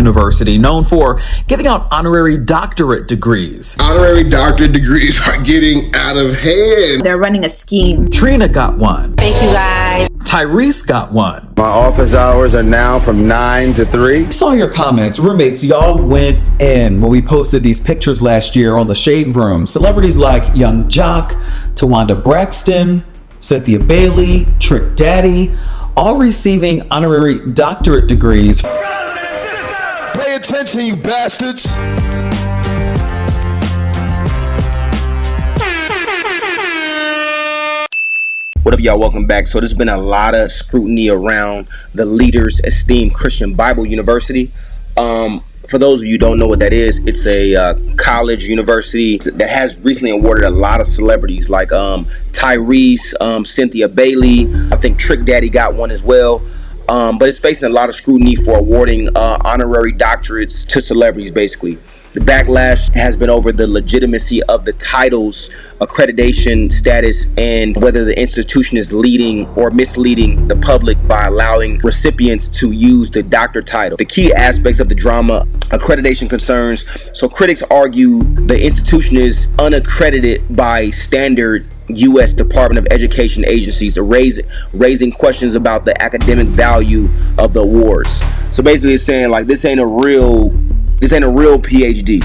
University, known for giving out honorary doctorate degrees. Honorary doctorate degrees are getting out of hand. They're running a scheme. Trina got one. Thank you, guys. Tyrese got one. My office hours are now from 9 to 3. I saw your comments. Roommates, y'all went in when we posted these pictures last year on the Shade Room. Celebrities like Young Jock, Tawanda Braxton, Cynthia Bailey, Trick Daddy, all receiving honorary doctorate degrees. Pay attention, you bastards. What up, y'all? Welcome back. So there's been a lot of scrutiny around the Leaders Esteemed Christian Bible University. For those of you who don't know what that is, it's a college university that has recently awarded a lot of celebrities like Tyrese, Cynthia Bailey. I think Trick Daddy got one as well. But it's facing a lot of scrutiny for awarding honorary doctorates to celebrities, basically. The backlash has been over the legitimacy of the title's accreditation status and whether the institution is leading or misleading the public by allowing recipients to use the doctor title. The key aspects of the drama, accreditation concerns. So critics argue the institution is unaccredited by standard U.S. Department of Education agencies, raising questions about the academic value of the awards. So basically it's saying like this ain't a real PhD.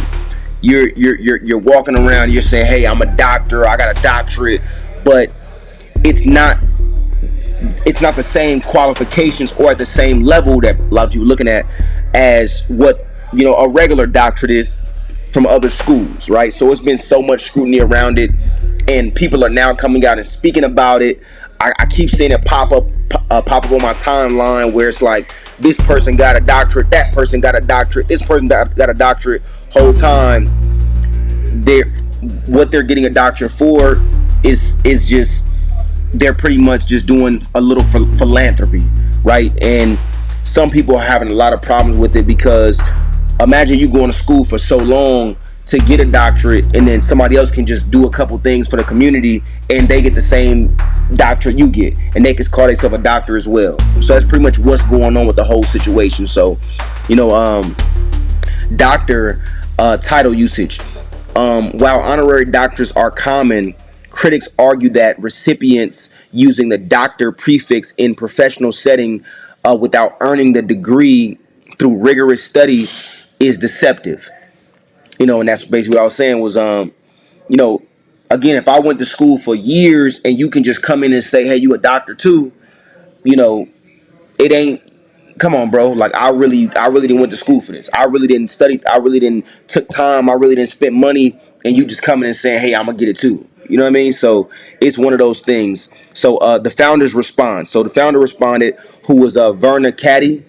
You're walking around, you're saying, hey, I'm a doctor, I got a doctorate, but it's not the same qualifications or at the same level that a lot of people are looking at as what, you know, a regular doctorate is from other schools, right? So it's been so much scrutiny around it, and people are now coming out and speaking about it. I keep seeing it pop up on my timeline where it's like, this person got a doctorate, that person got a doctorate, this person got a doctorate. Whole time, what they're getting a doctorate for is just, they're pretty much just doing a little philanthropy, right? And some people are having a lot of problems with it because imagine you going to school for so long to get a doctorate, and then somebody else can just do a couple things for the community and they get the same doctorate you get, and they can call themselves a doctor as well. So that's pretty much what's going on with the whole situation. So, you know, doctor title usage. While honorary doctors are common, critics argue that recipients using the doctor prefix in professional setting without earning the degree through rigorous study is deceptive. You know, and that's basically what I was saying was, you know, again, if I went to school for years and you can just come in and say, hey, you a doctor too, you know, it ain't, come on, bro. Like, I really didn't went to school for this. I really didn't study. I really didn't took time. I really didn't spend money. And you just coming and saying, hey, I'm going to get it too. You know what I mean? So it's one of those things. So the founders respond. So the founder responded, who was Verna Caddy.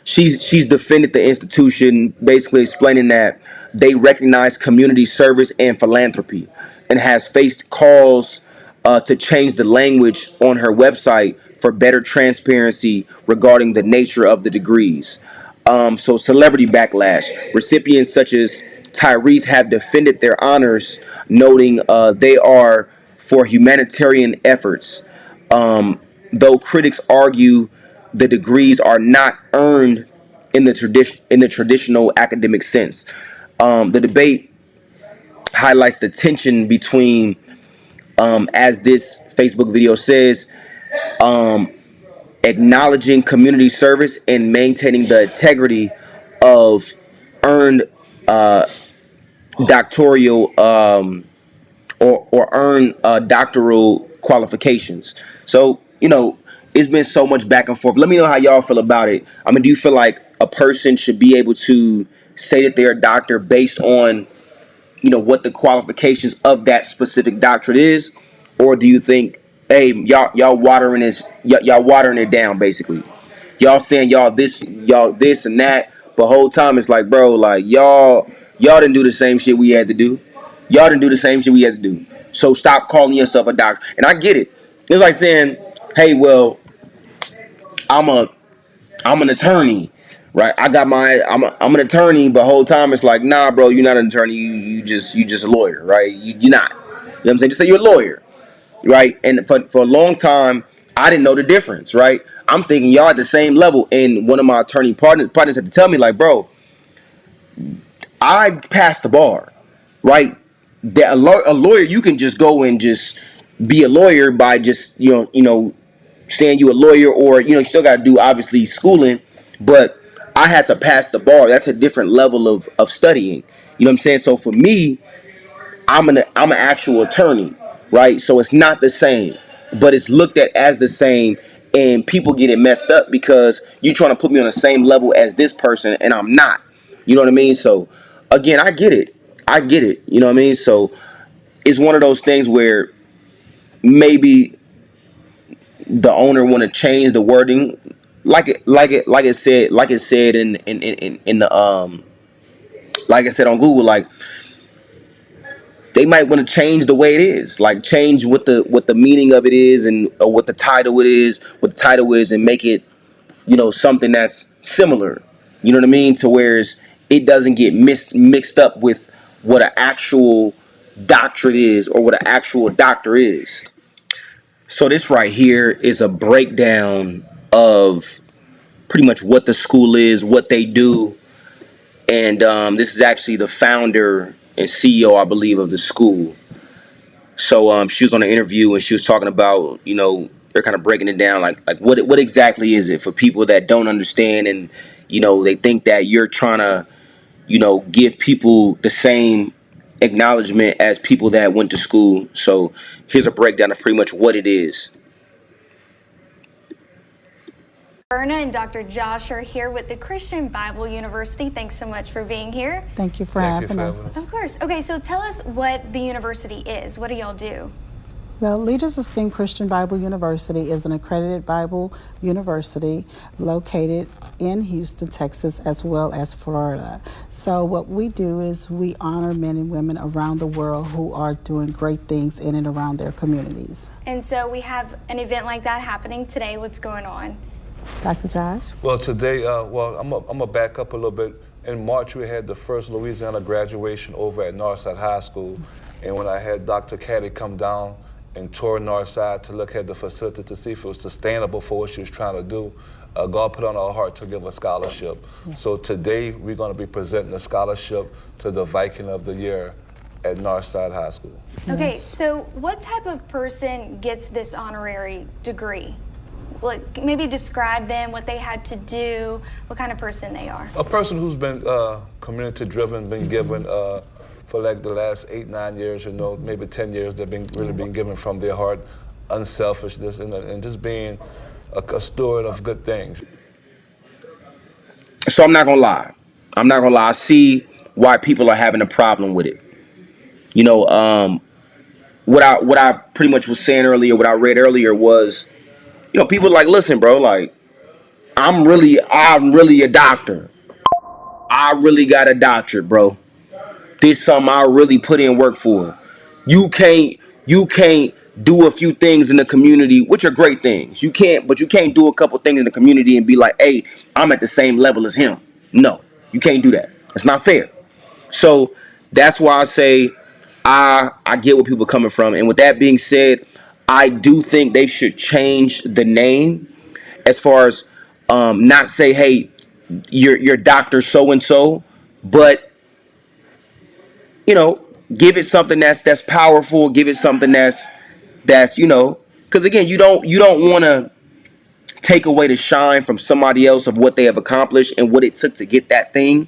She's defended the institution, basically explaining that they recognize community service and philanthropy, and has faced calls to change the language on her website for better transparency regarding the nature of the degrees. So celebrity backlash. Recipients such as Tyrese have defended their honors, noting they are for humanitarian efforts. Though critics argue the degrees are not earned in the traditional academic sense. The debate highlights the tension between, as this Facebook video says, acknowledging community service and maintaining the integrity of earned doctoral or earned doctoral qualifications. So, you know, it's been so much back and forth. Let me know how y'all feel about it. I mean, do you feel like a person should be able to say that they're a doctor based on, you know, what the qualifications of that specific doctorate is? Or do you think, hey, y'all watering it down, basically? Y'all saying y'all this and that, but whole time it's like, bro, like y'all didn't do the same shit we had to do. Y'all didn't do the same shit we had to do. So stop calling yourself a doctor. And I get it. It's like saying, hey, well, I'm an attorney, right? I'm an attorney, but whole time it's like, nah, bro, you're not an attorney. You just a lawyer, right? You're not. You know what I'm saying? Just say you're a lawyer, right? And for a long time, I didn't know the difference, right? I'm thinking y'all at the same level. And one of my attorney partners had to tell me, like, bro, I passed the bar, right? That a lawyer, you can just go and just be a lawyer by just saying you a lawyer, or you still got to do obviously schooling, but I had to pass the bar. That's a different level of studying. You know what I'm saying? So for me, I'm an actual attorney, right? So it's not the same, but it's looked at as the same, and people get it messed up because you trying to put me on the same level as this person, and I'm not. You know what I mean? So again, I get it. I get it. You know what I mean? So it's one of those things where maybe the owner want to change the wording, like it said in the like I said on Google, like they might want to change the way it is, like change what the meaning of it is, and or what the title is, and make it something that's similar. You know what I mean? To whereas it doesn't get mixed up with what an actual doctorate is or what an actual doctor is. So this right here is a breakdown of pretty much what the school is, what they do, and this is actually the founder and CEO, I believe, of the school. So she was on an interview and she was talking about, they're kind of breaking it down, like what exactly is it for people that don't understand, and they think that you're trying to give people the same acknowledgement as people that went to school. So here's a breakdown of pretty much what it is. Berna and Dr. Josh are here with the Christian Bible University. Thanks so much for being here. Thank you for having us. Of course. Okay, so tell us what the university is. What do y'all do? Well, Leaders Esteem Christian Bible University is an accredited Bible university located in Houston, Texas, as well as Florida. So what we do is we honor men and women around the world who are doing great things in and around their communities. And so we have an event like that happening today. What's going on? Dr. Josh? Well, today, I'm gonna back up a little bit. In March, we had the first Louisiana graduation over at Northside High School. And when I had Dr. Caddy come down and tour Northside to look at the facility to see if it was sustainable for what she was trying to do, God put on our heart to give a scholarship. Yes. So today, we're gonna be presenting a scholarship to the Viking of the Year at Northside High School. Okay, so what type of person gets this honorary degree? Like, maybe describe them, what they had to do, what kind of person they are. A person who's been community driven, been given for like the last 8-9 years, maybe 10 years, they've been really been given from their heart, unselfishness, and just being a steward of good things. So I'm not gonna lie. I see why people are having a problem with it. What I pretty much was saying earlier, what I read earlier was, people like, listen, bro, like, I'm really a doctor. I really got a doctorate, bro. This is something I really put in work for. You can't do a few things in the community, which are great things. But you can't do a couple things in the community and be like, hey, I'm at the same level as him. No, you can't do that. It's not fair. So that's why I say I get where people are coming from. And with that being said, I do think they should change the name, as far as not say, hey, you're Dr. So and so, but give it something that's powerful. Give it something that's because again, you don't want to take away the shine from somebody else of what they have accomplished and what it took to get that thing,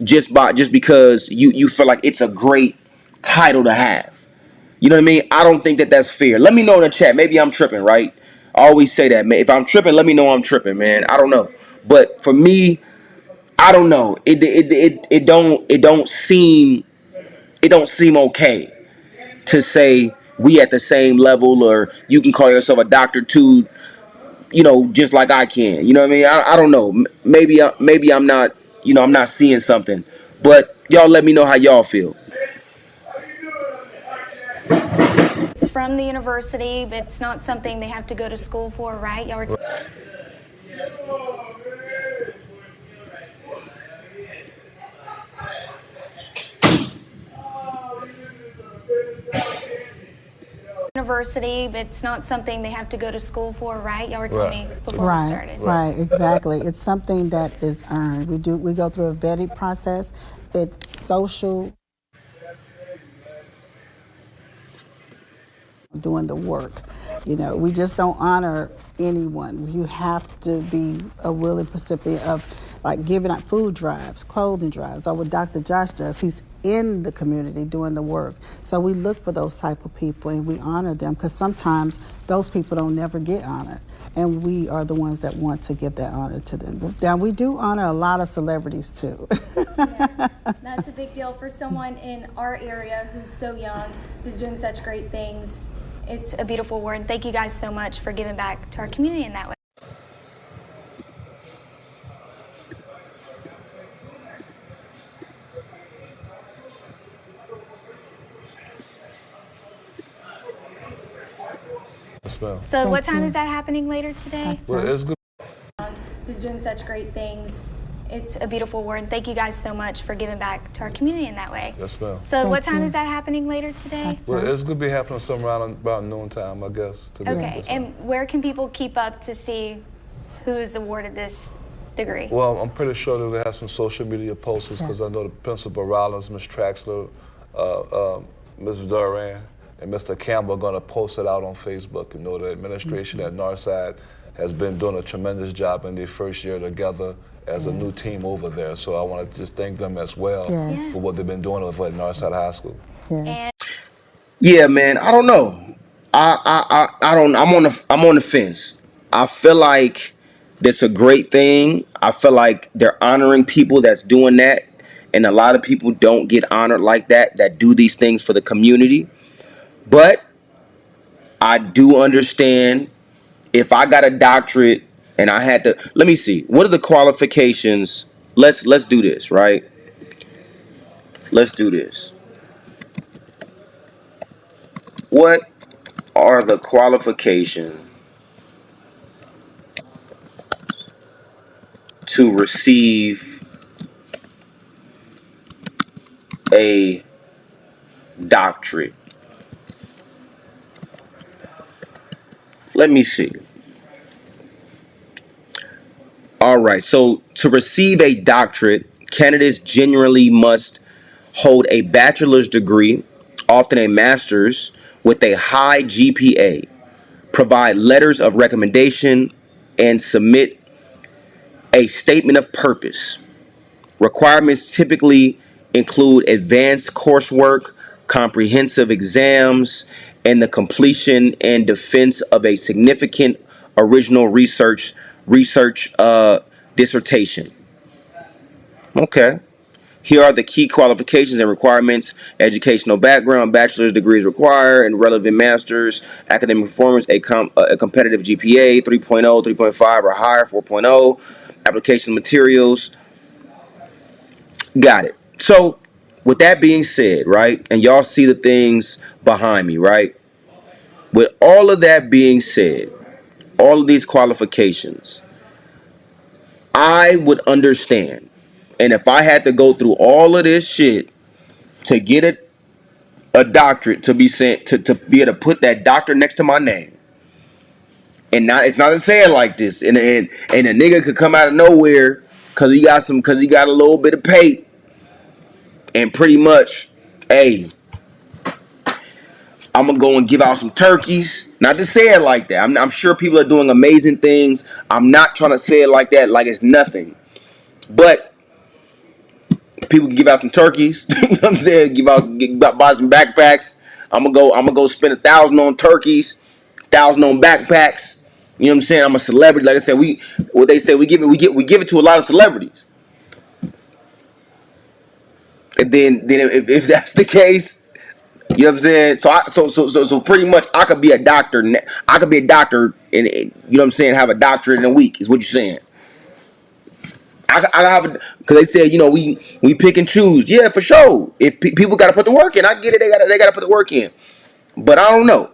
just because you feel like it's a great title to have. You know what I mean? I don't think that's fair. Let me know in the chat. Maybe I'm tripping, right? I always say that, man. If I'm tripping, let me know I'm tripping, man. I don't know. But for me, I don't know. It don't seem okay to say we at the same level, or you can call yourself a doctor too, just like I can. You know what I mean? I don't know. Maybe I'm not, I'm not seeing something. But y'all let me know how y'all feel. It's from the university, but it's not something they have to go to school for, right? Y'all were university, but it's not something they have to go to school for, right? Y'all were telling me before we Right, started. right, exactly. It's something that is earned. We go through a vetting process. It's social, doing the work. You know, we just don't honor anyone. You have to be a willing recipient of, like, giving out food drives, clothing drives, or what Dr. Josh does. He's in the community doing the work. So we look for those type of people and we honor them, because sometimes those people don't never get honored. And we are the ones that want to give that honor to them. Now, we do honor a lot of celebrities too. Yeah, that's a big deal for someone in our area who's so young, who's doing such great things. It's a beautiful word. Thank you guys so much for giving back to our community in that way. Yes, ma'am. So what Thank time you. is that happening later today? Well, it's good. Who's doing such great things. It's a beautiful word. Thank you guys so much for giving back to our community in that way. Yes, ma'am. So what Thank time you. is that happening later today? Well, it's going to be happening somewhere around about noontime, I guess. To be Okay, honest. and where can people keep up to see who is awarded this degree? Well, I'm pretty sure that we have some social media posters, because I know the Principal Rollins, Ms. Traxler, Ms. Duran, and Mr. Campbell are going to post it out on Facebook. You know, the administration at Northside has been doing a tremendous job in their first year together as a new team over there. So I want to just thank them as well Yes. for what they've been doing over at Northside High School. Yes. Yeah, man. I don't know. I don't. I'm on the fence. I feel like that's a great thing. I feel like they're honoring people that's doing that, and a lot of people don't get honored like that. That do these things for the community. But I do understand, if I got a doctorate and I had to, let me see, what are the qualifications? Let's do this, right? Let's do this. What are the qualifications to receive a doctorate? Let me see. All right, so to receive a doctorate, candidates generally must hold a bachelor's degree, often a master's, with a high GPA, provide letters of recommendation, and submit a statement of purpose. Requirements typically include advanced coursework, comprehensive exams, and the completion and defense of a significant original research dissertation. Okay. Here are the key qualifications and requirements: educational background, bachelor's degrees required, and relevant masters, academic performance, a competitive GPA, 3.0, 3.5 or higher, 4.0, application materials. Got it. So, with that being said, right, and y'all see the things behind me, right? With all of that being said, all of these qualifications, I would understand. And if I had to go through all of this shit to get a doctorate, to be sent to be able to put that doctor next to my name, and not, it's not to say it like this, and a nigga could come out of nowhere because he got a little bit of pay, and pretty much, hey, I'm gonna go and give out some turkeys. Not to say it like that. I'm sure people are doing amazing things. I'm not trying to say it like that, like it's nothing. But people can give out some turkeys. You know what I'm saying? Buy some backpacks. I'm gonna go spend 1,000 on turkeys, 1,000 on backpacks. You know what I'm saying? I'm a celebrity. Like I said, we give it to a lot of celebrities. And then if that's the case, you know what I'm saying? So pretty much I could be a doctor. I could be a doctor and, you know what I'm saying, have a doctorate in a week is what you're saying. I have, because they said, you know, we pick and choose. Yeah, for sure. If people got to put the work in, I get it. They got to put the work in. But I don't know.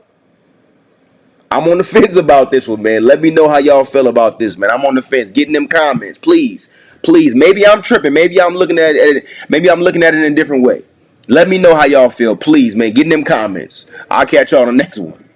I'm on the fence about this one, man. Let me know how y'all feel about this, man. I'm on the fence. Get in them comments, please, please. Maybe I'm tripping. Maybe I'm looking at it. Maybe I'm looking at it in a different way. Let me know how y'all feel, please, man. Get in them comments. I'll catch y'all on the next one.